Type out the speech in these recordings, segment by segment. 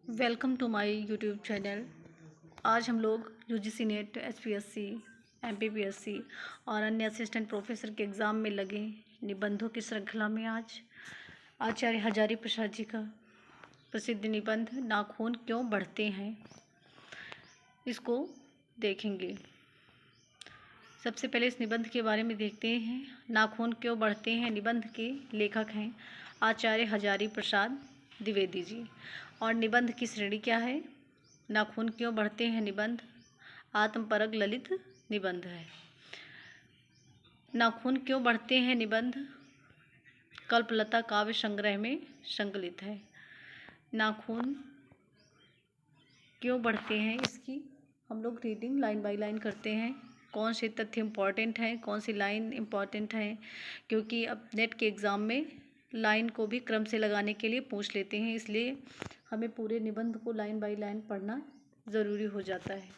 Welcome to my YouTube channel. आज हम लोग यूजीसी नेट, एचपीएससी, एमपीपीएससी और अन्य असिस्टेंट प्रोफेसर के एग्ज़ाम में लगे निबंधों की श्रृंखला में आज आचार्य हजारी प्रसाद जी का प्रसिद्ध निबंध नाखून क्यों बढ़ते हैं इसको देखेंगे। सबसे पहले इस निबंध के बारे में देखते हैं। नाखून क्यों बढ़ते हैं निबंध के लेखक हैं आचार्य हजारी प्रसाद द्विवेदी जी। और निबंध की श्रेणी क्या है? नाखून क्यों बढ़ते हैं निबंध आत्मपरक ललित निबंध है। नाखून क्यों बढ़ते हैं निबंध कल्पलता काव्य संग्रह में संकलित है। नाखून क्यों बढ़ते हैं इसकी हम लोग रीडिंग लाइन बाय लाइन करते हैं। कौन से तथ्य इम्पॉर्टेंट हैं, कौन सी लाइन इम्पॉर्टेंट है, क्योंकि अब नेट के एग्ज़ाम में लाइन को भी क्रम से लगाने के लिए पूछ लेते हैं, इसलिए हमें पूरे निबंध को लाइन बाय लाइन पढ़ना ज़रूरी हो जाता है।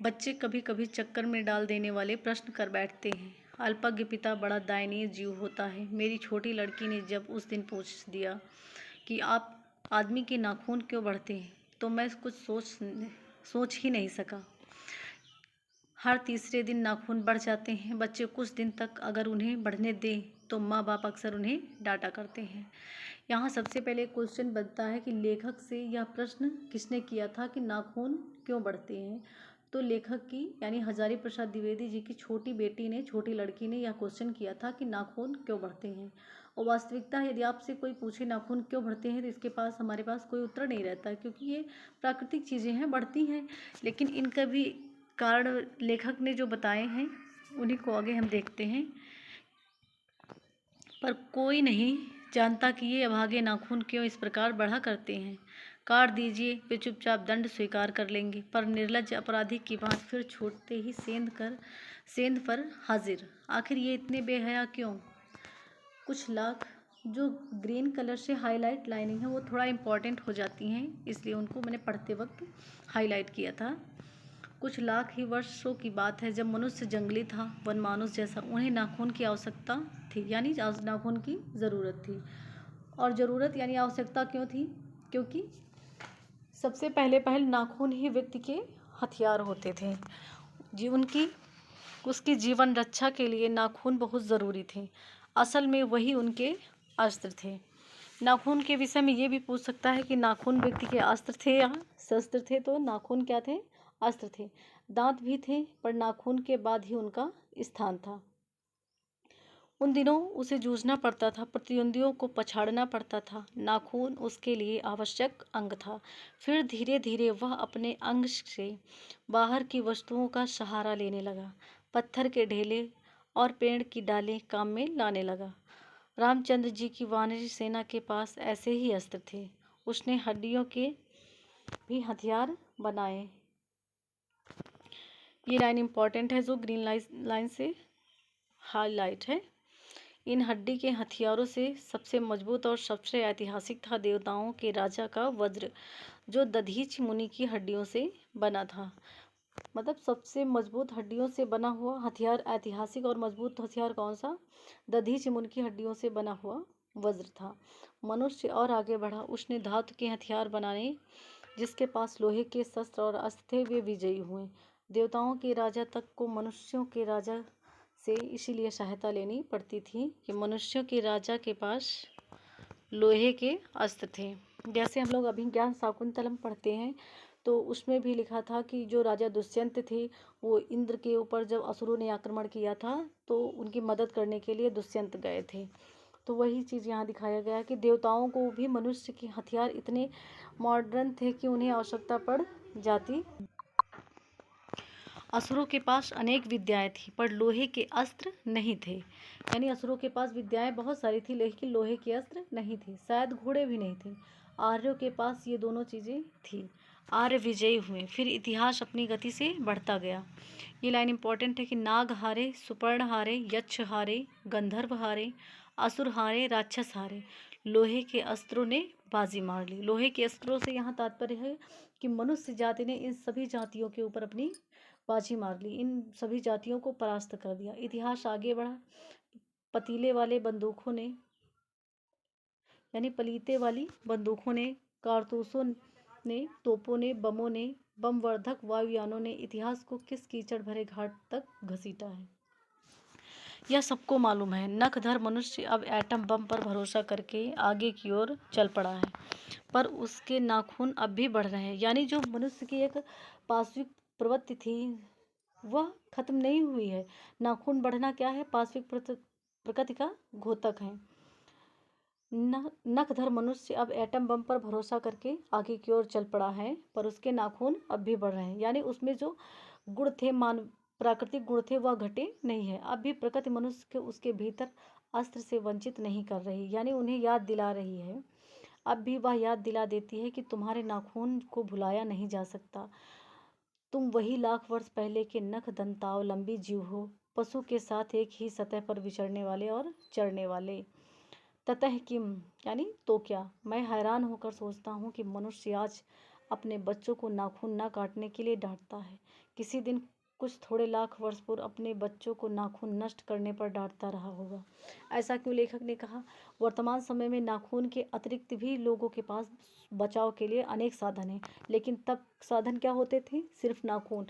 बच्चे कभी कभी चक्कर में डाल देने वाले प्रश्न कर बैठते हैं। अल्पज्ञ पिता बड़ा दयनीय जीव होता है। मेरी छोटी लड़की ने जब उस दिन पूछ दिया कि आप आदमी के नाखून क्यों बढ़ते हैं, तो मैं कुछ सोच ही नहीं सका। हर तीसरे दिन नाखून बढ़ जाते हैं। बच्चे कुछ दिन तक अगर उन्हें बढ़ने दें तो माँ बाप अक्सर उन्हें डांटा करते हैं। यहाँ सबसे पहले क्वेश्चन बनता है कि लेखक से यह प्रश्न किसने किया था कि नाखून क्यों बढ़ते हैं। तो लेखक की यानी हजारी प्रसाद द्विवेदी जी की छोटी लड़की ने यह क्वेश्चन किया था कि नाखून क्यों बढ़ते हैं। और वास्तविकता यदि आपसे कोई पूछे नाखून क्यों बढ़ते हैं तो इसके पास हमारे पास कोई उत्तर नहीं रहता, क्योंकि ये प्राकृतिक चीज़ें हैं, बढ़ती हैं। लेकिन इनका भी कारण लेखक ने जो बताए हैं उन्हीं को आगे हम देखते हैं। पर कोई नहीं जानता कि ये अभागे नाखून क्यों इस प्रकार बढ़ा करते हैं। काट दीजिए, वे चुपचाप दंड स्वीकार कर लेंगे, पर निर्लज्ज अपराधी की बात फिर छूटते ही सेंध पर हाजिर। आखिर ये इतने बेहया क्यों? कुछ लाख जो ग्रीन कलर से हाईलाइट लाइनिंग है वो थोड़ा इम्पॉर्टेंट हो जाती हैं, इसलिए उनको मैंने पढ़ते वक्त हाईलाइट किया था। कुछ लाख ही वर्षों की बात है जब मनुष्य जंगली था, वनमानुष जैसा। उन्हें नाखून की आवश्यकता थी, यानी नाखून की ज़रूरत थी। और ज़रूरत यानी आवश्यकता क्यों थी? क्योंकि सबसे पहल नाखून ही व्यक्ति के हथियार होते थे। उसकी जीवन रक्षा के लिए नाखून बहुत ज़रूरी थे। असल में वही उनके अस्त्र थे। नाखून के विषय में ये भी पूछ सकता है कि नाखून व्यक्ति के अस्त्र थे या शस्त्र थे, तो नाखून क्या थे? अस्त्र थे। दांत भी थे, पर नाखून के बाद ही उनका स्थान था। उन दिनों उसे जूझना पड़ता था, प्रतिद्वंदियों को पछाड़ना पड़ता था। नाखून उसके लिए आवश्यक अंग था। फिर धीरे धीरे वह अपने अंग से बाहर की वस्तुओं का सहारा लेने लगा। पत्थर के ढेले और पेड़ की डालें काम में लाने लगा। रामचंद्र जी की वानरी सेना के पास ऐसे ही अस्त्र थे। उसने हड्डियों के भी हथियार बनाए। ये लाइन इम्पॉर्टेंट है जो ग्रीन लाइन से हाईलाइट है। इन हड्डी के हथियारों से सबसे मजबूत और सबसे ऐतिहासिक था देवताओं के राजा का वज्र, जो दधीच मुनि की हड्डियों से बना था। मतलब सबसे मजबूत हड्डियों से बना हुआ हथियार, ऐतिहासिक और मजबूत हथियार कौन सा? दधीच मुनि की हड्डियों से बना हुआ वज्र था। मनुष्य और आगे बढ़ा। उसने धातु के हथियार बनाने। जिसके पास लोहे के शस्त्र और अस्त्र थे वे विजयी हुए। देवताओं के राजा तक को मनुष्यों के राजा से इसीलिए सहायता लेनी पड़ती थी कि मनुष्यों के राजा के पास लोहे के अस्त्र थे। जैसे हम लोग अभिज्ञान शाकुंतलम पढ़ते हैं तो उसमें भी लिखा था कि जो राजा दुष्यंत थे वो इंद्र के ऊपर जब असुरों ने आक्रमण किया था तो उनकी मदद करने के लिए दुष्यंत गए थे। तो वही चीज़ यहाँ दिखाया गया कि देवताओं को भी मनुष्य के हथियार इतने मॉडर्न थे कि उन्हें आवश्यकता पड़ जाती। असुरों के पास अनेक विद्याएं थी पर लोहे के अस्त्र नहीं थे। यानी असुरों के पास विद्याएं बहुत सारी थी लेकिन लोहे के अस्त्र नहीं थे। शायद घोड़े भी नहीं थे। आर्यों के पास ये दोनों चीज़ें थी। आर्य विजयी हुए। फिर इतिहास अपनी गति से बढ़ता गया। ये लाइन इंपॉर्टेंट है कि नाग हारे, सुपर्ण हारे, यक्ष हारे, गंधर्व हारे, असुर हारे, राक्षस हारे, लोहे के अस्त्रों ने बाजी मार ली। लोहे के अस्त्रों से यहाँ तात्पर्य है कि मनुष्य जाति ने इन सभी जातियों के ऊपर अपनी बाजी मार ली, इन सभी जातियों को परास्त कर दिया। इतिहास आगे बढ़ा। पतीले वाले बंदूकों ने यानी पलीते वाली बंदूकों ने कारतूसों ने, तोपों ने, बमों ने, बमवर्धक वायुयानों ने इतिहास को किस कीचड़ भरे घाट तक घसीटा है? यह सबको मालूम है। नखधर मनुष्य अब एटम बम पर भरोसा करके आगे की ओर चल पड़ा है, पर उसके नाखून अब भी बढ़ रहे हैं। यानी जो मनुष्य की एक पाश्विक प्रवृत्ति थी वह खत्म नहीं हुई है। नाखून बढ़ना क्या है? पाश्विक प्रकृति का घोतक है। नखधर मनुष्य अब एटम बम पर भरोसा करके आगे की ओर चल पड़ा है, पर उसके नाखून अब भी बढ़ रहे हैं। यानी उसमें जो गुण थे, प्राकृतिक गुण थे, वह घटे नहीं है। अब भी प्रकृति मनुष्य के उसके भीतर अस्त्र से वंचित नहीं कर रही, यानी उन्हें याद दिला रही है। अब भी वह याद दिला देती है कि तुम्हारे नाखून को भुलाया नहीं जा सकता। तुम वही लाख वर्ष पहले के नख दंतावलंबी जीव हो, पशु के साथ एक ही सतह पर विचरने वाले और चढ़ने वाले। ततः किम, यानी तो क्या? मैं हैरान होकर सोचता हूँ कि मनुष्य आज अपने बच्चों को नाखून न काटने के लिए डांटता है। किसी दिन कुछ थोड़े लाख वर्ष पूर्व अपने बच्चों को नाखून नष्ट करने पर डांटता रहा होगा। ऐसा क्यों? लेखक ने कहा, वर्तमान समय में नाखून के अतिरिक्त भी लोगों के पास बचाव के लिए अनेक साधन हैं, लेकिन तब साधन क्या होते थे? सिर्फ नाखून।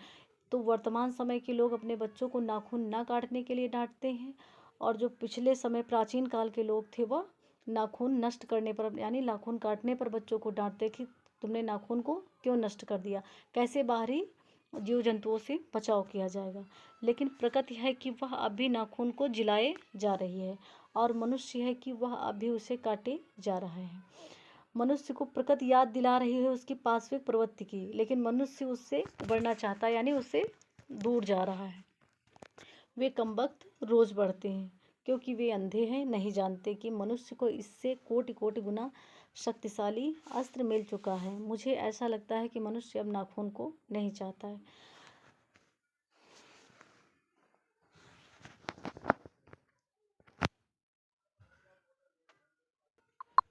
तो वर्तमान समय के लोग अपने बच्चों को नाखून न काटने के लिए डांटते हैं, और जो पिछले समय प्राचीन काल के लोग थे वह नाखून नष्ट करने पर, यानी नाखून काटने पर बच्चों को डांटते कि तुमने नाखून को क्यों नष्ट कर दिया, कैसे बाहरी जीव जंतुओं से बचाव किया जाएगा। लेकिन प्रकृति है कि वह अब भी नाखून को जिलाए जा रही है, और मनुष्य है कि वह अब भी उसे काटे जा रहा है। मनुष्य को प्रकृति याद दिला रही है उसकी पाश्विक प्रवृत्ति की, लेकिन मनुष्य उससे उबरना चाहता है, यानी उससे दूर जा रहा है। वे कमबख्त रोज बढ़ते हैं, क्योंकि वे अंधे हैं, नहीं जानते कि मनुष्य को इससे कोटि कोटि गुना शक्तिशाली अस्त्र मिल चुका है। मुझे ऐसा लगता है कि मनुष्य अब नाखून को नहीं चाहता है।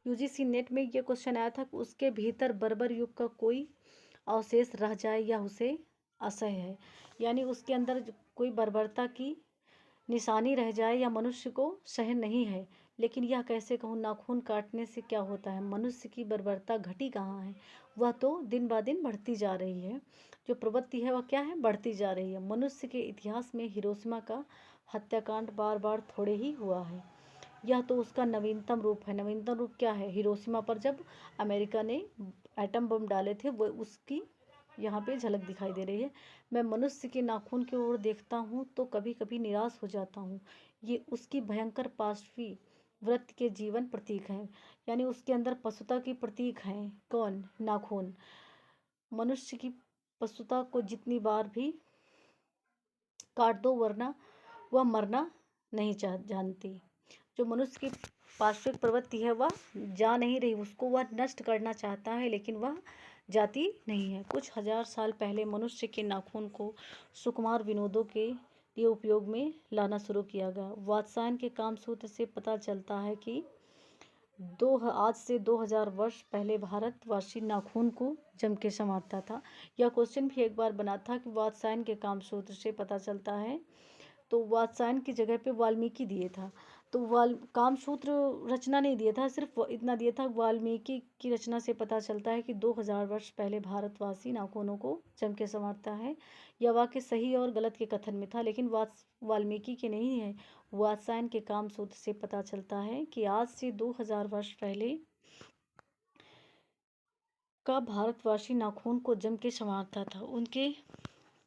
यूजीसी नेट में यह क्वेश्चन आया था कि उसके भीतर बर्बर युग का कोई अवशेष रह जाए या उसे असह्य है, यानी उसके अंदर कोई बर्बरता की निशानी रह जाए या मनुष्य को सहन नहीं है। लेकिन यह कैसे कहूँ, नाखून काटने से क्या होता है? मनुष्य की बर्बरता घटी कहाँ है? वह तो दिन ब दिन बढ़ती जा रही है। जो प्रवृत्ति है वह क्या है? बढ़ती जा रही है। मनुष्य के इतिहास में हिरोशिमा का हत्याकांड बार बार थोड़े ही हुआ है। यह तो उसका नवीनतम रूप है। नवीनतम रूप क्या है? हिरोशिमा पर जब अमेरिका ने एटम बम डाले थे, वो उसकी यहाँ पे झलक दिखाई दे रही है। मैं मनुष्य के नाखून की ओर देखता हूँ तो कभी कभी निराश हो जाता हूँ। ये उसकी भयंकर पाशवी वृत्ति के जीवन प्रतीक हैं, यानी उसके अंदर पशुता की प्रतीक हैं। कौन? नाखून। मनुष्य की पशुता को जितनी बार भी काट दो, वरना वह मरना नहीं जानती। जो मनुष्य की पार्श्विक प्रवृत्ति है वह जा नहीं रही, उसको वह नष्ट करना चाहता है, लेकिन वह जाती नहीं है। कुछ हजार साल पहले मनुष्य के नाखून को सुकुमार विनोदों के लिए उपयोग में लाना शुरू किया गया। वात्सायन के कामसूत्र से पता चलता है कि आज से 2000 वर्ष पहले भारतवासी नाखून को जम के संवारता था। यह क्वेश्चन भी एक बार बना था कि वात्सायन के कामसूत्र से पता चलता है, तो वात्सायन की जगह पे वाल्मीकि दिए था। तो कामसूत्र रचना नहीं दिया था, सिर्फ इतना दिया था, वाल्मीकि की रचना से पता चलता है कि 2000 वर्ष पहले भारतवासी नाखूनों को जम के संवारता है। यह वाक्य सही और गलत के कथन में था, लेकिन वाल्मीकि के नहीं है। वात्सायन के कामसूत्र से पता चलता है कि आज से 2000 वर्ष पहले का भारतवासी नाखून को जम के संवारता था। उनके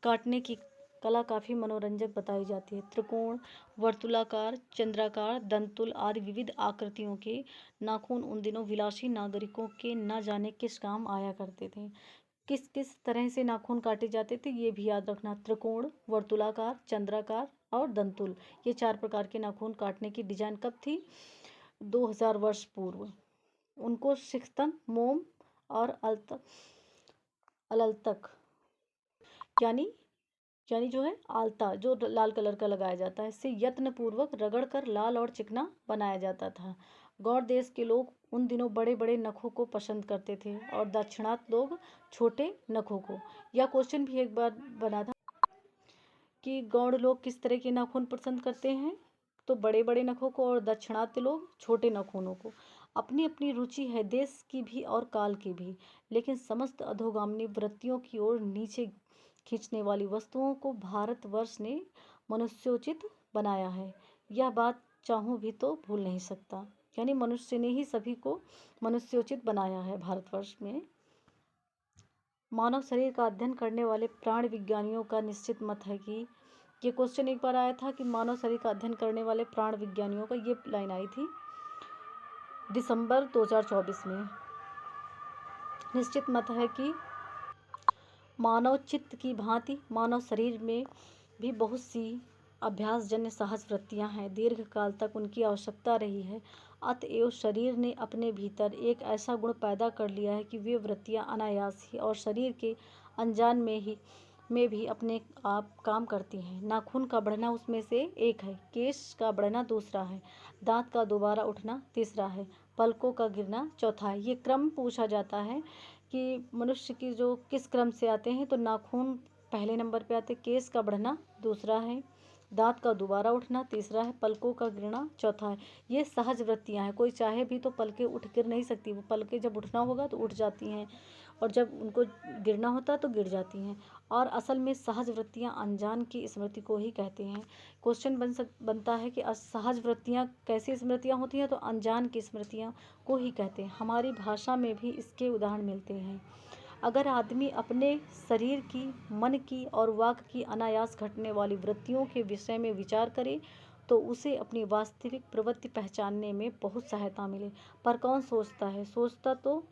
काटने की कला काफ़ी मनोरंजक बताई जाती है। त्रिकोण, वर्तुलाकार, चंद्राकार, दंतुल आदि विविध आकृतियों के नाखून उन दिनों विलासी नागरिकों के न जाने किस काम आया करते थे। किस किस तरह से नाखून काटे जाते थे ये भी याद रखना। त्रिकोण, वर्तुलाकार, चंद्राकार और दंतुल, ये 4 प्रकार के नाखून काटने की डिजाइन कब थी? 2000 वर्ष पूर्व। उनको शिक्षतन, मोम और अलतक, यानी जो है आलता, जो लाल कलर का लगाया जाता है, इससे यत्न पूर्वक रगड़ कर लाल और चिकना बनाया जाता था। गौड़ देश के लोग उन दिनों बड़े बड़े नखों को पसंद करते थे और दक्षिणात लोग छोटे नखों को। यह क्वेश्चन भी एक बार बना था कि गौड़ लोग किस तरह के नाखून पसंद करते हैं, तो बड़े बड़े नखों को, और दक्षिणात्य लोग छोटे नाखूनों को। अपनी अपनी रुचि है देश की भी और काल की भी, लेकिन समस्त अधोगामिनी वृत्तियों की ओर नीचे खींचने वाली वस्तुओं को भारतवर्ष ने मनुष्योचित बनाया है। यह बात चाहूँ भी तो भूल नहीं सकता। यानी मनुष्य ने ही सभी को मनुष्योचित बनाया है भारतवर्ष में। मानव शरीर का अध्ययन करने वाले प्राण विज्ञानियों का निश्चित मत है कि, ये क्वेश्चन एक बार आया था कि मानव शरीर का अध्ययन करने वाले प्राण विज्ञानियों का, ये लाइन आई थी दिसंबर 2024 में। निश्चित मत है कि मानव चित्त की भांति मानव शरीर में भी बहुत सी अभ्यासजन्य सहज वृत्तियां हैं, दीर्घ काल तक उनकी आवश्यकता रही है। अतएव शरीर ने अपने भीतर एक ऐसा गुण पैदा कर लिया है कि वे वृत्तियां अनायास ही और शरीर के अनजान में भी अपने आप काम करती हैं। नाखून का बढ़ना उसमें से एक है, केश का बढ़ना दूसरा है, दांत का दोबारा उठना तीसरा है, पलकों का गिरना चौथा है। ये क्रम पूछा जाता है कि मनुष्य की जो किस क्रम से आते हैं, तो नाखून पहले नंबर पे आते, केश का बढ़ना दूसरा है, दांत का दोबारा उठना तीसरा है, पलकों का गिरना चौथा है। ये सहज वृत्तियां हैं, कोई चाहे भी तो पलकें उठ गिर नहीं सकती, वो पलकें जब उठना होगा तो उठ जाती हैं और जब उनको गिरना होता है तो गिर जाती हैं। और असल में सहज वृत्तियां अनजान की स्मृति को ही कहते हैं। क्वेश्चन बनता है कि असहज वृत्तियां कैसी स्मृतियां होती हैं, तो अनजान की स्मृतियां को ही कहते हैं। हमारी भाषा में भी इसके उदाहरण मिलते हैं। अगर आदमी अपने शरीर की, मन की और वाक की अनायास घटने वाली वृत्तियों के विषय में विचार करे तो उसे अपनी वास्तविक प्रवृत्ति पहचानने में बहुत सहायता मिले। पर कौन सोचता है? सोचता तो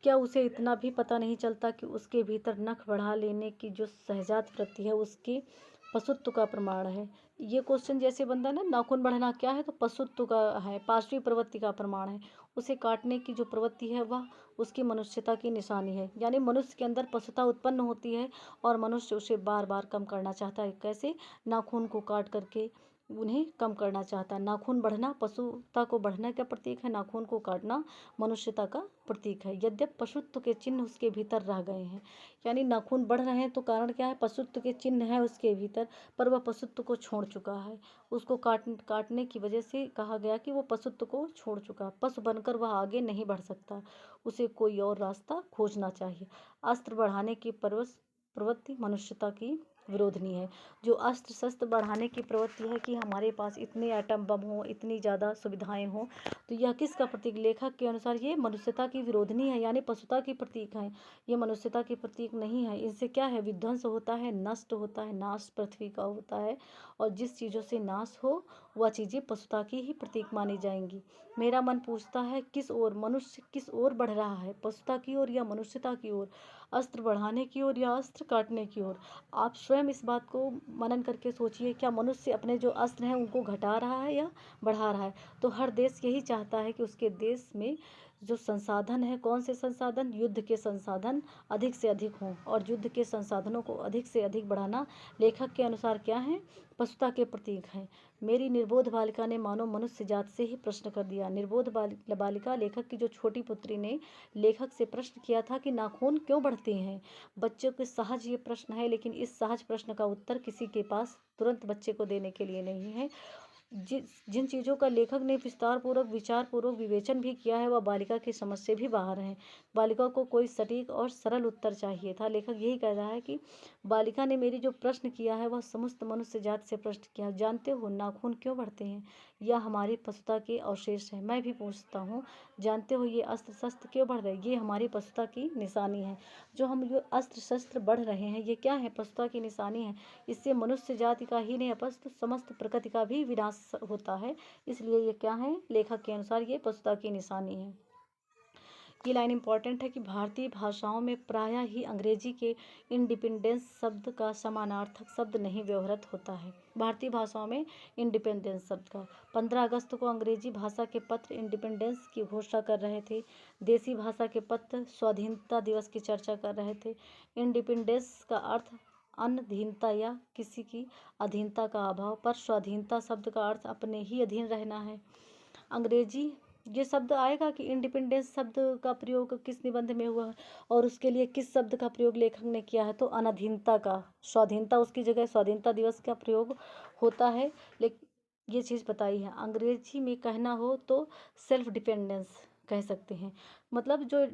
क्या उसे इतना भी पता नहीं चलता कि उसके भीतर नख बढ़ा लेने की जो सहजात वृत्ति है उसके पशुत्व का प्रमाण है। ये क्वेश्चन जैसे बनता है ना, नाखून बढ़ना क्या है, तो पशुत्व का है, पार्श्वी प्रवृत्ति का प्रमाण है। उसे काटने की जो प्रवृत्ति है वह उसकी मनुष्यता की निशानी है। यानी मनुष्य के अंदर पशुता उत्पन्न होती है और मनुष्य उसे बार बार कम करना चाहता है। कैसे? नाखून को काट करके उन्हें कम करना चाहता है। नाखून बढ़ना पशुता को बढ़ने का प्रतीक है, नाखून को काटना मनुष्यता का प्रतीक है। यद्यप पशुत्व के चिन्ह उसके भीतर रह गए हैं, यानी नाखून बढ़ रहे हैं तो कारण क्या है? पशुत्व के चिन्ह है उसके भीतर, पर वह पशुत्व को छोड़ चुका है। उसको काटने की वजह से कहा गया कि वो पशुत्व को छोड़ चुका, पशु बनकर वह आगे नहीं बढ़ सकता, उसे कोई और रास्ता खोजना चाहिए। अस्त्र बढ़ाने की प्रवृत्ति मनुष्यता की विरोधनी है। जो अस्त्र शस्त्र बढ़ाने की प्रवृत्ति है कि हमारे पास इतने एटम बम हो, इतनी ज़्यादा सुविधाएं हो, तो यह किसका प्रतीक? लेखक के अनुसार ये मनुष्यता की विरोधनी है, यानी पशुता की प्रतीक है। ये मनुष्यता की प्रतीक नहीं है। इनसे क्या है? विध्वंस होता है, नष्ट होता है, नाश पृथ्वी का होता है, और जिस चीज़ों से नाश हो वह चीज़ें पशुता की ही प्रतीक मानी जाएंगी। मेरा मन पूछता है किस ओर मनुष्य किस ओर बढ़ रहा है, पशुता की ओर या मनुष्यता की ओर, अस्त्र बढ़ाने की ओर या अस्त्र काटने की ओर? आप स्वयं इस बात को मनन करके सोचिए, क्या मनुष्य अपने जो अस्त्र हैं उनको घटा रहा है या बढ़ा रहा है? तो हर देश यही चाहता है कि उसके देश में जो संसाधन है, कौन से संसाधन? युद्ध के संसाधन अधिक से अधिक हों, और युद्ध के संसाधनों को अधिक से अधिक बढ़ाना लेखक के अनुसार क्या है? पशुता के प्रतीक है। मेरी निर्बोध बालिका ने मानो मनुष्य जात से ही प्रश्न कर दिया। निर्बोध बालिका लेखक की जो छोटी पुत्री ने लेखक से प्रश्न किया था कि नाखून क्यों बढ़ते हैं। बच्चों के सहज ये प्रश्न है, लेकिन इस सहज प्रश्न का उत्तर किसी के पास तुरंत बच्चे को देने के लिए नहीं है। जिन चीज़ों का लेखक ने विस्तार पूर्वक विचार पूर्वक विवेचन भी किया है वह बालिका की समझ से भी बाहर है। बालिका को कोई सटीक और सरल उत्तर चाहिए था। लेखक यही कह रहा है कि बालिका ने मेरी जो प्रश्न किया है वह समस्त मनुष्य जात से प्रश्न किया। जानते हो नाखून क्यों बढ़ते हैं? यह हमारी पशुता के अवशेष है। मैं भी पूछता हूँ, जानते हो ये अस्त्र शस्त्र क्यों बढ़ रहे हैं? ये हमारी पशुता की निशानी है। जो हम जो अस्त्र शस्त्र बढ़ रहे हैं ये क्या है? पशुता की निशानी है। इससे मनुष्य जाति का ही नहीं अपितु समस्त प्रकृति का भी विनाश होता है। इसलिए ये क्या है? लेखक के अनुसार ये पशुता की निशानी है। ये लाइन इंपॉर्टेंट है कि भारतीय भाषाओं में प्रायः ही अंग्रेजी के इंडिपेंडेंस शब्द का समानार्थक शब्द नहीं व्यवहृत होता है। भारतीय भाषाओं में इंडिपेंडेंस शब्द का 15 अगस्त को अंग्रेजी भाषा के पत्र इंडिपेंडेंस की घोषणा कर रहे थे। देसी भाषा के पत्र स्वाधीनता दिवस की चर्चा कर रहे थे। इंडिपेंडेंस का अर्थ अनधीनता या किसी की अधीनता का अभाव, पर स्वाधीनता शब्द का अर्थ अपने ही अधीन रहना है। अंग्रेजी ये शब्द आएगा कि इंडिपेंडेंस शब्द का प्रयोग किस निबंध में हुआ और उसके लिए किस शब्द का प्रयोग लेखक ने किया है, तो अनाधीनता का, स्वाधीनता उसकी जगह स्वाधीनता दिवस का प्रयोग होता है। लेकिन ये चीज़ बताई है। अंग्रेजी में कहना हो तो सेल्फ डिपेंडेंस कह सकते हैं। मतलब जो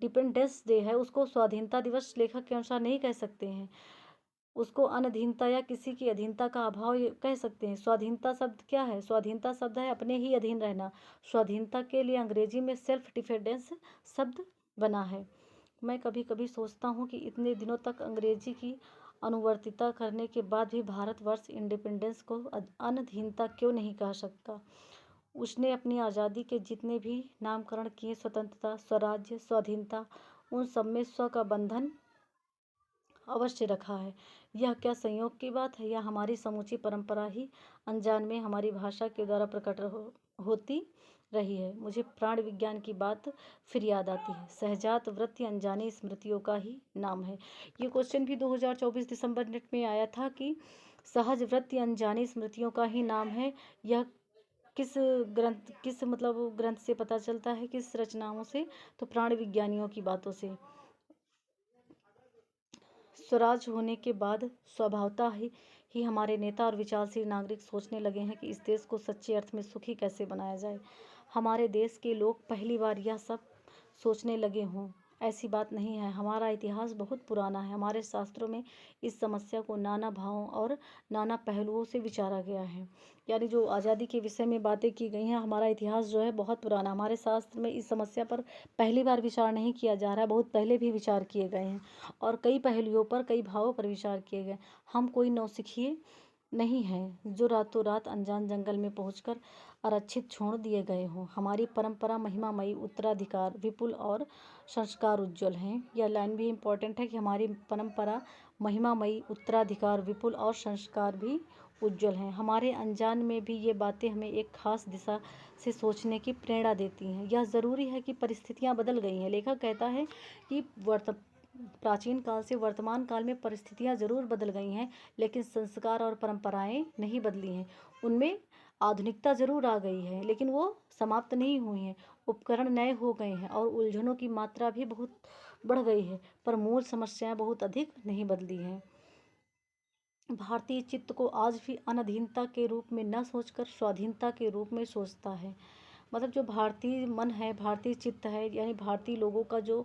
डिपेंडेंस डे है उसको स्वाधीनता दिवस लेखक के अनुसार नहीं कह सकते हैं, उसको अनधीनता या किसी की अधीनता का अभाव ये कह सकते हैं। स्वाधीनता शब्द क्या है? स्वाधीनता शब्द है अपने ही अधीन रहना। स्वाधीनता के लिए अंग्रेजी में सेल्फ डिफेंडेंस शब्द बना है। मैं कभी कभी सोचता हूँ कि इतने दिनों तक अंग्रेजी की अनुवर्तिता करने के बाद भी भारतवर्ष इंडिपेंडेंस को अनधीनता क्यों नहीं कह सकता। उसने अपनी आज़ादी के जितने भी नामकरण किए, स्वतंत्रता, स्वराज्य, स्वाधीनता, उन सब में स्व का बंधन अवश्य रखा है। यह क्या संयोग की बात है, या हमारी समूची परंपरा ही अनजान में हमारी भाषा के द्वारा प्रकट होती रही है। मुझे प्राण विज्ञान की बात फिर याद आती है। सहजात वृत्ति अनजानी स्मृतियों का ही नाम है। ये क्वेश्चन भी 2024 दिसंबर नेट में आया था कि सहज वृत्ति अनजानी स्मृतियों का ही नाम है। यह किस ग्रंथ, किस मतलब ग्रंथ से पता चलता है, किस रचनाओं से? तो प्राण विज्ञानियों की बातों से। स्वराज होने के बाद स्वभावतः ही हमारे नेता और विचारशील नागरिक सोचने लगे हैं कि इस देश को सच्चे अर्थ में सुखी कैसे बनाया जाए। हमारे देश के लोग पहली बार यह सब सोचने लगे हों, ऐसी बात नहीं है। हमारा इतिहास बहुत पुराना है। हमारे शास्त्रों में इस समस्या को नाना भावों और नाना पहलुओं से विचारा गया है। यानी जो आज़ादी के विषय में बातें की गई हैं, हमारा इतिहास जो है बहुत पुराना। हमारे शास्त्र में इस समस्या पर पहली बार विचार नहीं किया जा रहा है, बहुत पहले भी विचार किए गए हैं और कई पहलुओं पर, कई भावों पर विचार किए गए। हम कोई नौसिखिए नहीं हैं जो रातों रात अनजान जंगल में पहुंचकर आरक्षित छोड़ दिए गए हों। हमारी परंपरा महिमामयी, उत्तराधिकार विपुल और संस्कार उज्ज्वल हैं। यह लाइन भी इम्पोर्टेंट है कि हमारी परंपरा महिमामयी, उत्तराधिकार विपुल और संस्कार भी उज्ज्वल हैं। हमारे अनजान में भी ये बातें हमें एक खास दिशा से सोचने की प्रेरणा देती हैं। यह ज़रूरी है कि परिस्थितियाँ बदल गई हैं। लेखक कहता है कि प्राचीन काल से वर्तमान काल में परिस्थितियाँ ज़रूर बदल गई हैं, लेकिन संस्कार और परंपराएं नहीं बदली हैं। उनमें आधुनिकता ज़रूर आ गई है, लेकिन वो समाप्त नहीं हुई हैं। उपकरण नए हो गए हैं और उलझनों की मात्रा भी बहुत बढ़ गई है, पर मूल समस्याएं बहुत अधिक नहीं बदली हैं। भारतीय चित्त को आज भी अनधीनता के रूप में न सोचकर स्वाधीनता के रूप में सोचता है। मतलब जो भारतीय मन है, भारतीय चित्त है, यानी भारतीय लोगों का जो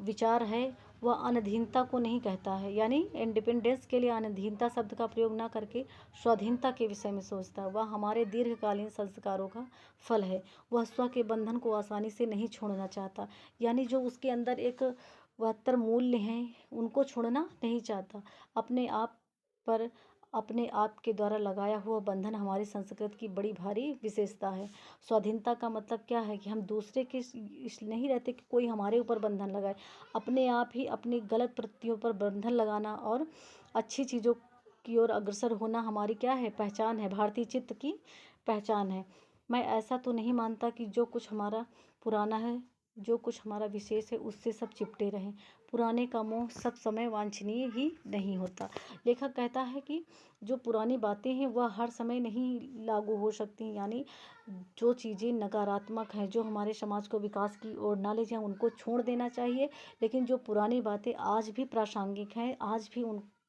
विचार है, वह अनधीनता को नहीं कहता है। यानी इंडिपेंडेंस के लिए अनधीनता शब्द का प्रयोग ना करके स्वाधीनता के विषय में सोचता है। वह हमारे दीर्घकालीन संस्कारों का फल है। वह स्व के बंधन को आसानी से नहीं छोड़ना चाहता। यानी जो उसके अंदर एक 72 मूल्य हैं, उनको छोड़ना नहीं चाहता। अपने आप पर अपने आप के द्वारा लगाया हुआ बंधन हमारी संस्कृति की बड़ी भारी विशेषता है। स्वाधीनता का मतलब क्या है कि हम दूसरे के इस नहीं रहते कि कोई हमारे ऊपर बंधन लगाए। अपने आप ही अपनी गलत प्रवृत्तियों पर बंधन लगाना और अच्छी चीज़ों की ओर अग्रसर होना हमारी क्या है? पहचान है, भारतीय चित्त की पहचान है। मैं ऐसा तो नहीं मानता कि जो कुछ हमारा पुराना है, जो कुछ हमारा विशेष है, उससे सब चिपटे रहें। पुराने का मोह सब समय वांछनीय ही नहीं होता। लेखक कहता है कि जो पुरानी बातें हैं वह हर समय नहीं लागू हो सकती। यानी जो चीज़ें नकारात्मक हैं, जो हमारे समाज को विकास की ओर ना ले जाएं, उनको छोड़ देना चाहिए। लेकिन जो पुरानी बातें आज भी प्रासंगिक हैं, आज भी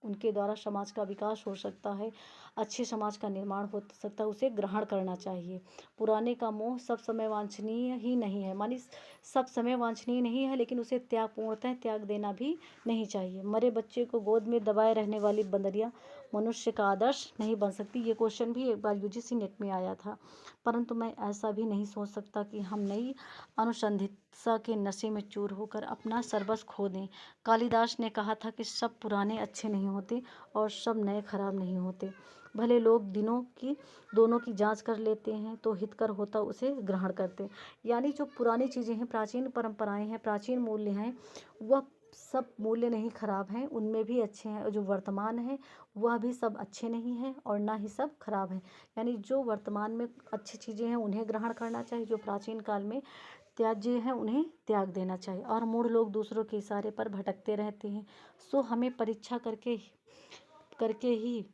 उनके द्वारा समाज का विकास हो सकता है, अच्छे समाज का निर्माण हो सकता है, उसे ग्रहण करना चाहिए। पुराने का मोह सब समय वांछनीय ही नहीं है, मानी सब समय वांछनीय नहीं है, लेकिन उसे पूर्णतः त्याग देना भी नहीं चाहिए। मरे बच्चे को गोद में दबाए रहने वाली बंदरिया मनुष्य का आदर्श नहीं बन सकती। ये क्वेश्चन भी एक बार यूजीसी नेट में आया था। परंतु मैं ऐसा भी नहीं सोच सकता कि हम नई अनुसंधित्सा के नशे में चूर होकर अपना सर्वस्व खो दें। कालिदास ने कहा था कि सब पुराने अच्छे नहीं होते और सब नए खराब नहीं होते। भले लोग दोनों की जांच कर लेते हैं तो हितकर होता उसे ग्रहण करते। यानी जो पुरानी चीज़ें हैं, प्राचीन परंपराएं हैं, प्राचीन मूल्य हैं, वह सब मूल्य नहीं खराब हैं, उनमें भी अच्छे हैं। और जो वर्तमान है वह भी सब अच्छे नहीं हैं और ना ही सब खराब हैं। यानी जो वर्तमान में अच्छी चीज़ें हैं उन्हें ग्रहण करना चाहिए, जो प्राचीन काल में त्याज्य हैं उन्हें त्याग देना चाहिए। और मूढ़ लोग दूसरों के इशारे पर भटकते रहते हैं। सो हमें परीक्षा करके ही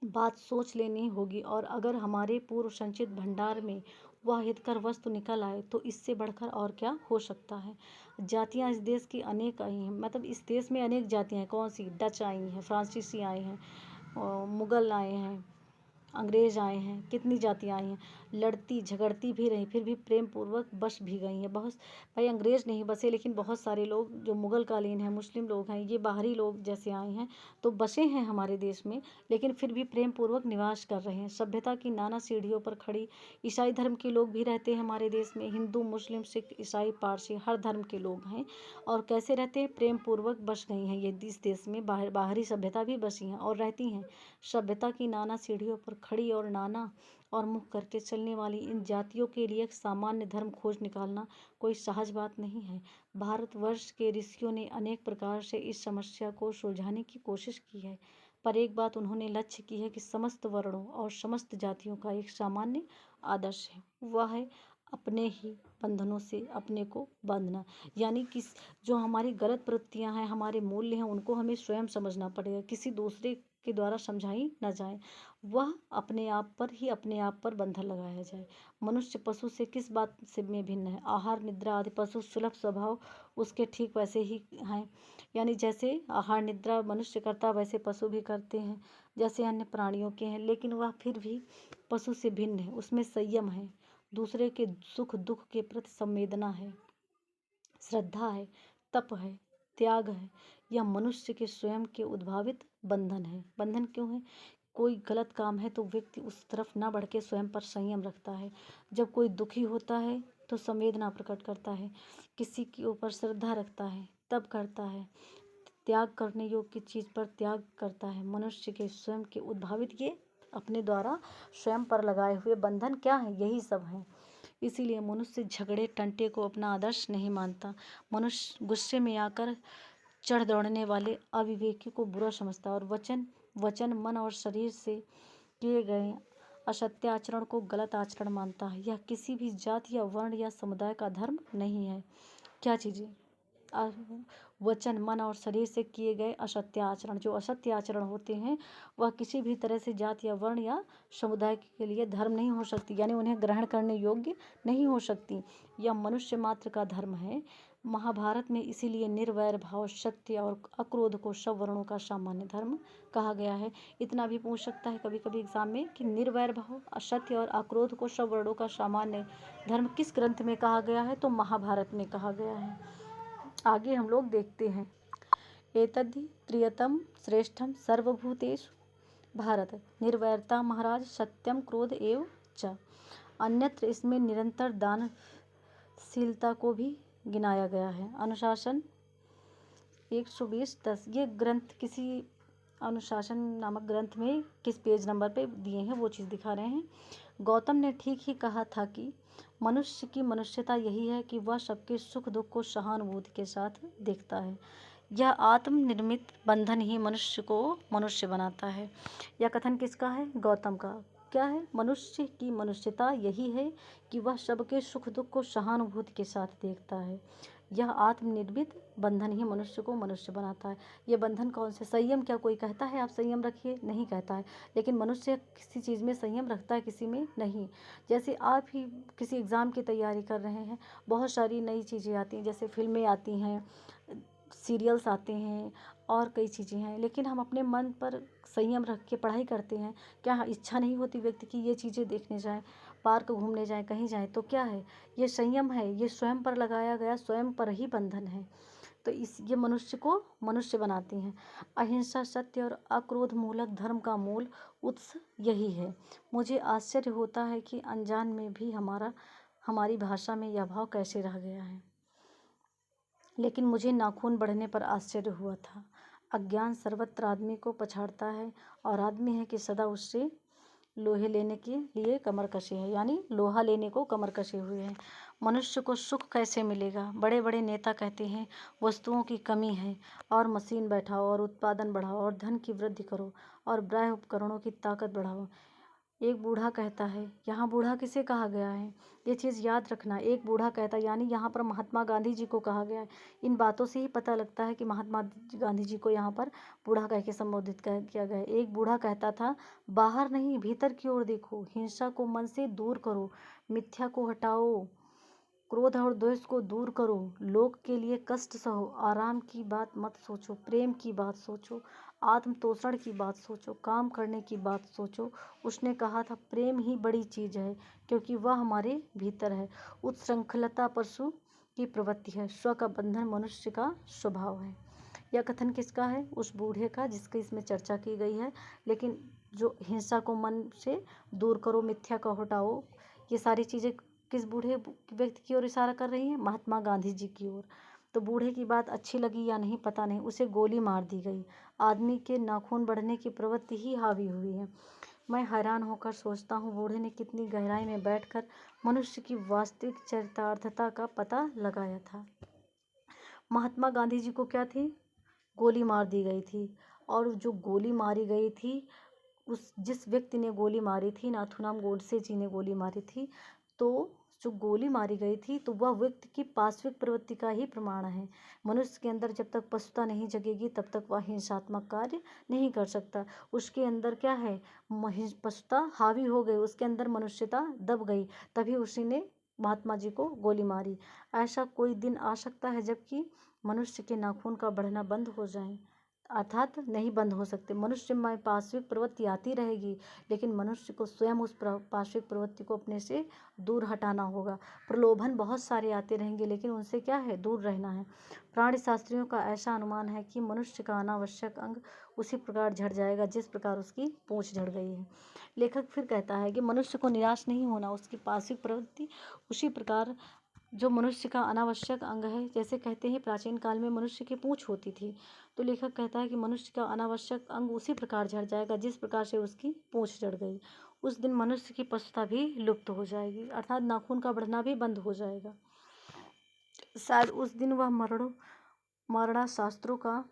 बात सोच लेनी होगी। और अगर हमारे पूर्व संचित भंडार में वह हितकर वस्तु निकल आए तो इससे बढ़कर और क्या हो सकता है। जातियां इस देश की अनेक आई हैं, मतलब इस देश में अनेक जातियां हैं। कौन सी? डच आई हैं, फ्रांसीसी आए हैं, मुगल आए हैं, अंग्रेज आए हैं, कितनी जातियाँ आई हैं, लड़ती झगड़ती भी रहीं, फिर भी प्रेम पूर्वक बस भी गई हैं। बहुत भाई अंग्रेज नहीं बसे, लेकिन बहुत सारे लोग जो मुगल कालीन हैं, मुस्लिम लोग हैं, ये बाहरी लोग जैसे आए हैं तो बसे हैं हमारे देश में, लेकिन फिर भी प्रेम पूर्वक निवास कर रहे हैं। सभ्यता की नाना सीढ़ियों पर खड़ी ईसाई धर्म के लोग भी रहते हैं हमारे देश में। हिंदू, मुस्लिम, सिख, ईसाई, पारसी, हर धर्म के लोग हैं। और कैसे रहते हैं? प्रेम पूर्वक बस गई हैं ये इस देश में। बाहरी सभ्यता भी बसी हैं और रहती हैं। सभ्यता की नाना सीढ़ियों पर खड़ी और नाना और मुख करके चलने वाली इन जातियों के लिए एक सामान्य धर्म खोज निकालना कोई सहज बात नहीं है। भारतवर्ष के ऋषियों ने अनेक प्रकार से इस समस्या को सुलझाने की कोशिश की है, पर एक बात उन्होंने लक्ष्य की है कि समस्त वर्णों और समस्त जातियों का एक सामान्य आदर्श है, वह है अपने ही बंधनों से अपने को बांधना। यानी कि जो हमारी गलत प्रवृत्तियां हैं, हमारे मूल्य हैं, उनको हमें स्वयं समझना पड़ेगा, किसी दूसरे के द्वारा समझाई न जाए। वह अपने आप पर ही अपने आप पर बंधन लगाया जाए। मनुष्य पशु से किस बात से में भिन्न है? आहार निद्रा आदि पशु सुलभ स्वभाव उसके ठीक वैसे ही हैं। यानी जैसे आहार निद्रा मनुष्य करता वैसे पशु भी करते हैं, जैसे अन्य प्राणियों के हैं, लेकिन वह फिर भी पशु से भिन्न है। उसमें संयम है, दूसरे के सुख दुख के प्रति संवेदना है, श्रद्धा है, तप है, त्याग है। यह मनुष्य के स्वयं के उद्भावित बंधन है। बंधन क्यों है? कोई गलत काम है तो व्यक्ति उस तरफ ना बढ़ के स्वयं पर संयम रखता है। जब कोई दुखी होता है तो संवेदना प्रकट करता है, किसी के ऊपर श्रद्धा रखता है, तब करता है, त्याग करने योग्य चीज़ पर त्याग करता है। मनुष्य के स्वयं के उद्भावित ये अपने द्वारा स्वयं पर लगाए हुए बंधन क्या है? यही सब है। इसीलिए मनुष्य झगड़े टंटे को अपना आदर्श नहीं मानता। मनुष्य गुस्से में आकर चढ़ दौड़ने वाले अविवेकी को बुरा समझता है और वचन मन और शरीर से किए गए असत्य आचरण को गलत आचरण मानता है। यह किसी भी जाति या वर्ण या समुदाय का धर्म नहीं है। क्या चीज़ें? वचन मन और शरीर से किए गए असत्य आचरण, जो असत्य आचरण होते हैं वह किसी भी तरह से जाति या वर्ण या समुदाय के लिए धर्म नहीं हो सकती, यानी उन्हें ग्रहण करने योग्य नहीं हो सकती। यह मनुष्य मात्र का धर्म है। महाभारत में इसीलिए निर्वैर भाव, सत्य और अक्रोध को सब वर्णों का सामान्य धर्म कहा गया है। इतना भी पूछ सकता है कभी कभी एग्जाम में कि निर्वैर भाव, असत्य और अक्रोध को सब वर्णों का सामान्य धर्म किस ग्रंथ में कहा गया है? तो महाभारत में कहा गया है। आगे हम लोग देखते हैं। एतद्धि त्रियतम श्रेष्ठम सर्वभूतेषु भारत निर्वैरता महाराज सत्यम क्रोध एव च। अन्यत्र इसमें निरंतर दानशीलता को भी गिनाया गया है। अनुशासन 120:10 ये ग्रंथ किसी अनुशासन नामक ग्रंथ में किस पेज नंबर पे दिए हैं वो चीज़ दिखा रहे हैं। गौतम ने ठीक ही कहा था कि मनुष्य की मनुष्यता यही है कि वह सबके सुख दुख को सहानुभूति के साथ देखता है। यह आत्मनिर्मित बंधन ही मनुष्य को मनुष्य बनाता है। यह कथन किसका है? गौतम का। क्या है? मनुष्य की मनुष्यता यही है कि वह सबके सुख दुख को सहानुभूति के साथ देखता है। यह आत्मनिर्मित बंधन ही मनुष्य को मनुष्य बनाता है। ये बंधन कौन से? संयम। क्या कोई कहता है आप संयम रखिए? नहीं कहता है। लेकिन मनुष्य किसी चीज़ में संयम रखता है, किसी में नहीं। जैसे आप ही किसी एग्ज़ाम की तैयारी कर रहे हैं, बहुत सारी नई चीज़ें आती हैं, जैसे फिल्में आती हैं, सीरियल्स आते हैं और कई चीज़ें हैं, लेकिन हम अपने मन पर संयम रख के पढ़ाई करते हैं। क्या इच्छा नहीं होती व्यक्ति की ये चीज़ें देखने जाएं, पार्क घूमने जाएं, कहीं जाएं? तो क्या है? ये संयम है, ये स्वयं पर लगाया गया स्वयं पर ही बंधन है। तो ये मनुष्य को मनुष्य बनाती हैं। अहिंसा, सत्य और अक्रोध मूलक धर्म का मूल उत्स यही है। मुझे आश्चर्य होता है कि अनजान में भी हमारी भाषा में यह भाव कैसे रह गया है। लेकिन मुझे नाखून बढ़ने पर आश्चर्य हुआ था। अज्ञान सर्वत्र आदमी को पछाड़ता है और आदमी है कि सदा उससे लोहे लेने के लिए कमर कसे है, यानी लोहा लेने को कमर कसे हुए हैं। मनुष्य को सुख कैसे मिलेगा? बड़े बड़े नेता कहते हैं वस्तुओं की कमी है और मशीन बैठाओ और उत्पादन बढ़ाओ और धन की वृद्धि करो और बाह्य उपकरणों की ताकत बढ़ाओ। एक बूढ़ा कहता है, यहाँ बूढ़ा किसे कहा गया है? ये चीज़ याद रखना। एक बूढ़ा कहता है, यानी यहाँ पर महात्मा गांधी जी को कहा गया है। इन बातों से ही पता लगता है कि महात्मा गांधी जी को यहाँ पर बूढ़ा कह के संबोधित किया गया है। एक बूढ़ा कहता था, बाहर नहीं भीतर की ओर देखो, हिंसा को मन से दूर करो, मिथ्या को हटाओ, क्रोध और द्वेष को दूर करो, लोक के लिए कष्ट सहो, आराम की बात मत सोचो, प्रेम की बात सोचो, आत्मतोषण की बात सोचो, काम करने की बात सोचो। उसने कहा था प्रेम ही बड़ी चीज है, क्योंकि वह हमारे भीतर है। उत्श्रृंखलता पशु की प्रवृत्ति है, स्व का बंधन मनुष्य का स्वभाव है। यह कथन किसका है? उस बूढ़े का जिसकी इसमें चर्चा की गई है। लेकिन जो हिंसा को मन से दूर करो, मिथ्या को हटाओ, ये सारी चीज़ें किस बूढ़े व्यक्ति की ओर इशारा कर रही हैं? महात्मा गांधी जी की ओर। तो बूढ़े की बात अच्छी लगी या नहीं पता नहीं, उसे गोली मार दी गई। आदमी के नाखून बढ़ने की प्रवृत्ति ही हावी हुई है। मैं हैरान होकर सोचता हूँ बूढ़े ने कितनी गहराई में बैठकर मनुष्य की वास्तविक चरितार्थता का पता लगाया था। महात्मा गांधी जी को क्या थी? गोली मार दी गई थी। और जो गोली मारी गई थी, उस जिस व्यक्ति ने गोली मारी थी, नाथूराम गोडसे जी ने गोली मारी थी, तो जो गोली मारी गई थी तो वह व्यक्ति की पार्श्विक प्रवृत्ति का ही प्रमाण है। मनुष्य के अंदर जब तक पशुता नहीं जगेगी तब तक वह हिंसात्मक कार्य नहीं कर सकता। उसके अंदर क्या है? पशुता हावी हो गई, उसके अंदर मनुष्यता दब गई, तभी उसी ने महात्मा जी को गोली मारी। ऐसा कोई दिन आ सकता है जबकि मनुष्य के नाखून का बढ़ना बंद हो जाए? अर्थात नहीं बंद हो सकते। मनुष्य में पार्श्विक प्रवृत्ति आती रहेगी, लेकिन मनुष्य को स्वयं उस पार्श्विक प्रवृत्ति को अपने से दूर हटाना होगा। प्रलोभन बहुत सारे आते रहेंगे, लेकिन उनसे क्या है? दूर रहना है। प्राणी शास्त्रियों का ऐसा अनुमान है कि मनुष्य का अनावश्यक अंग उसी प्रकार झड़ जाएगा जिस प्रकार उसकी पूंछ झड़ गई है। लेखक फिर कहता है कि मनुष्य को निराश नहीं होना, उसकी पार्श्विक प्रवृत्ति उसी प्रकार जो मनुष्य का अनावश्यक अंग है। जैसे कहते हैं प्राचीन काल में मनुष्य की पूंछ होती थी, तो लेखक कहता है कि मनुष्य का अनावश्यक अंग उसी प्रकार झड़ जाएगा जिस प्रकार से उसकी पूंछ झड़ गई। उस दिन मनुष्य की पशुता भी लुप्त हो जाएगी, अर्थात नाखून का बढ़ना भी बंद हो जाएगा। शायद उस दिन वह मारणा शास्त्रों का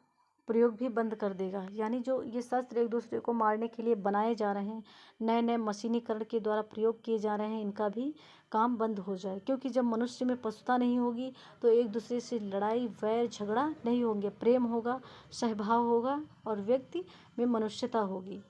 प्रयोग भी बंद कर देगा। यानी जो ये शस्त्र एक दूसरे को मारने के लिए बनाए जा रहे हैं, नए नए मशीनीकरण के द्वारा प्रयोग किए जा रहे हैं, इनका भी काम बंद हो जाए। क्योंकि जब मनुष्य में पशुता नहीं होगी तो एक दूसरे से लड़ाई वैर झगड़ा नहीं होंगे, प्रेम होगा, सहभाव होगा और व्यक्ति में मनुष्यता होगी।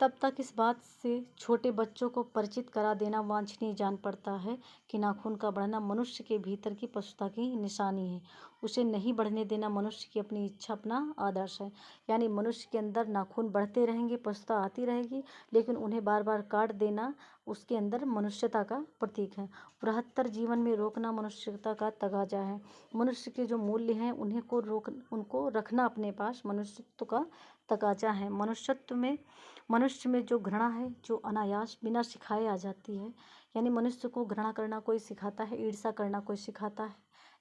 तब तक इस बात से छोटे बच्चों को परिचित करा देना वांछनीय जान पड़ता है कि नाखून का बढ़ना मनुष्य के भीतर की पशुता की निशानी है। उसे नहीं बढ़ने देना मनुष्य की अपनी इच्छा, अपना आदर्श है। यानी मनुष्य के अंदर नाखून बढ़ते रहेंगे, पशुता आती रहेगी, लेकिन उन्हें बार बार काट देना उसके अंदर मनुष्यता का प्रतीक है। बृहत्तर जीवन में रोकना मनुष्यता का तगाजा है। मनुष्य के जो मूल्य हैं उनको रखना अपने पास मनुष्यत्व का तगाजा है। मनुष्य में जो घृणा है, जो अनायास बिना सिखाए आ जाती है, यानी मनुष्य को घृणा करना कोई सिखाता है, ईर्ष्या करना कोई सिखाता है,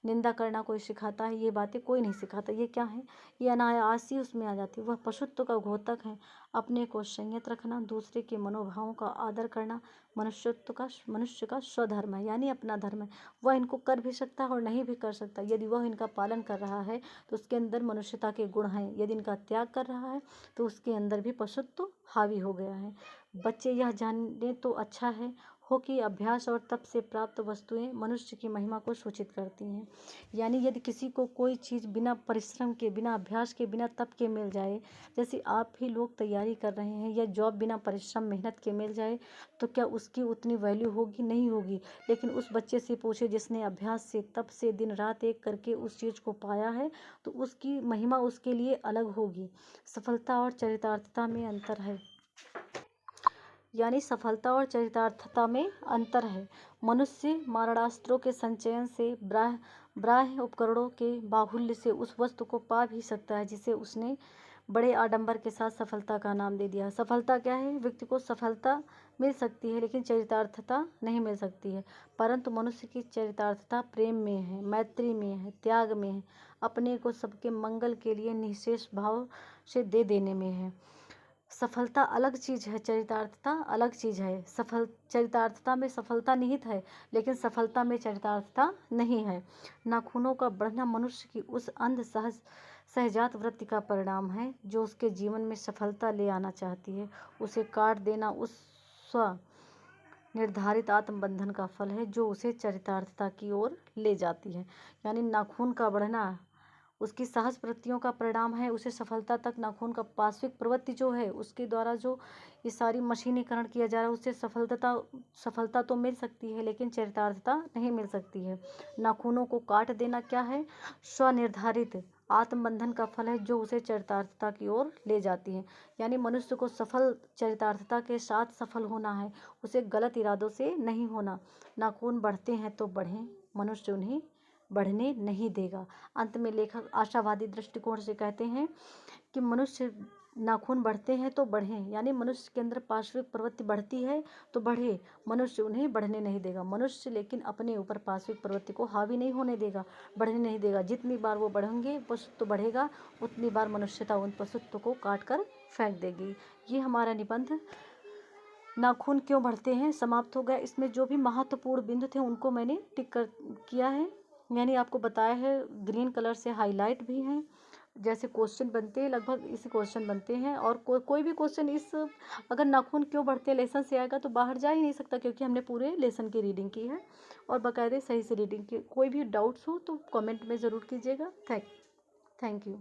निंदा करना कोई सिखाता है, ये बातें कोई नहीं सिखाता। ये क्या है? ये अनायास ही उसमें आ जाती है। वह पशुत्व का घोतक है। अपने को संयत रखना, दूसरे के मनोभावों का आदर करना मनुष्य का स्वधर्म है, यानी अपना धर्म है। वह इनको कर भी सकता है और नहीं भी कर सकता। यदि वह इनका पालन कर रहा है तो उसके अंदर मनुष्यता के गुण हैं, यदि इनका त्याग कर रहा है तो उसके अंदर भी पशुत्व हावी हो गया है। बच्चे यह जाने तो अच्छा है हो कि अभ्यास और तप से प्राप्त वस्तुएं मनुष्य की महिमा को सूचित करती हैं। यानी यदि किसी को कोई चीज़ बिना परिश्रम के, बिना अभ्यास के, बिना तप के मिल जाए, जैसे आप ही लोग तैयारी कर रहे हैं, या जॉब बिना परिश्रम मेहनत के मिल जाए, तो क्या उसकी उतनी वैल्यू होगी? नहीं होगी। लेकिन उस बच्चे से पूछे जिसने अभ्यास से, तप से, दिन रात एक करके उस चीज़ को पाया है, तो उसकी महिमा उसके लिए अलग होगी। सफलता और चरितार्थता में अंतर है। यानी सफलता और चरितार्थता में अंतर है। मनुष्य मारणास्त्रों के संचयन से, बाह्य उपकरणों के बाहुल्य से उस वस्तु को पा भी सकता है जिसे उसने बड़े आडंबर के साथ सफलता का नाम दे दिया। सफलता क्या है? व्यक्ति को सफलता मिल सकती है लेकिन चरितार्थता नहीं मिल सकती है। परंतु मनुष्य की चरितार्थता प्रेम में है, मैत्री में है, त्याग में है, अपने को सबके मंगल के लिए निःशेष भाव से दे देने में है। सफलता अलग चीज़ है, चरितार्थता अलग चीज़ है। चरितार्थता में सफलता निहित है, लेकिन सफलता में चरितार्थता नहीं है। नाखूनों का बढ़ना मनुष्य की उस सहजात वृत्ति का परिणाम है जो उसके जीवन में सफलता ले आना चाहती है। उसे काट देना उस स्व निर्धारित आत्मबंधन का फल है जो उसे चरितार्थता की ओर ले जाती है। यानी नाखून का बढ़ना उसकी सहज प्रवृत्तियों का परिणाम है। उसे सफलता तक नाखून का पार्श्विक प्रवृत्ति जो है उसके द्वारा जो ये सारी मशीनीकरण किया जा रहा है उससे सफलता तो मिल सकती है, लेकिन चरितार्थता नहीं मिल सकती है। नाखूनों को काट देना क्या है? स्वनिर्धारित आत्मबंधन का फल है, जो उसे चरितार्थता की ओर ले जाती है। यानी मनुष्य को सफल चरितार्थता के साथ सफल होना है, उसे गलत इरादों से नहीं होना। नाखून बढ़ते हैं तो बढ़ें, मनुष्य उन्हें बढ़ने नहीं देगा। अंत में लेखक आशावादी दृष्टिकोण से कहते हैं कि मनुष्य नाखून बढ़ते हैं तो बढ़ें, यानी मनुष्य के अंदर पार्श्विक प्रवृत्ति बढ़ती है तो बढ़े, मनुष्य उन्हें बढ़ने नहीं देगा। मनुष्य लेकिन अपने ऊपर पार्श्विक प्रवृत्ति को हावी नहीं होने देगा, बढ़ने नहीं देगा। जितनी बार वो बढ़ेंगे पशुत्व बढ़ेगा, उतनी बार मनुष्यता उन पशुत्व को काट कर फेंक देगी। ये हमारा निबंध नाखून क्यों बढ़ते हैं समाप्त हो गया। इसमें जो भी महत्वपूर्ण बिंदु थे उनको मैंने टिक कर किया है, यानी आपको बताया है। ग्रीन कलर से हाईलाइट भी हैं, जैसे क्वेश्चन बनते हैं लगभग इसी क्वेश्चन बनते हैं। और कोई भी क्वेश्चन इस अगर नाखून क्यों बढ़ते हैं लेसन से आएगा तो बाहर जा ही नहीं सकता, क्योंकि हमने पूरे लेसन की रीडिंग की है और बाकायदे सही से रीडिंग की। कोई भी डाउट्स हो तो कमेंट में ज़रूर कीजिएगा। Thank you.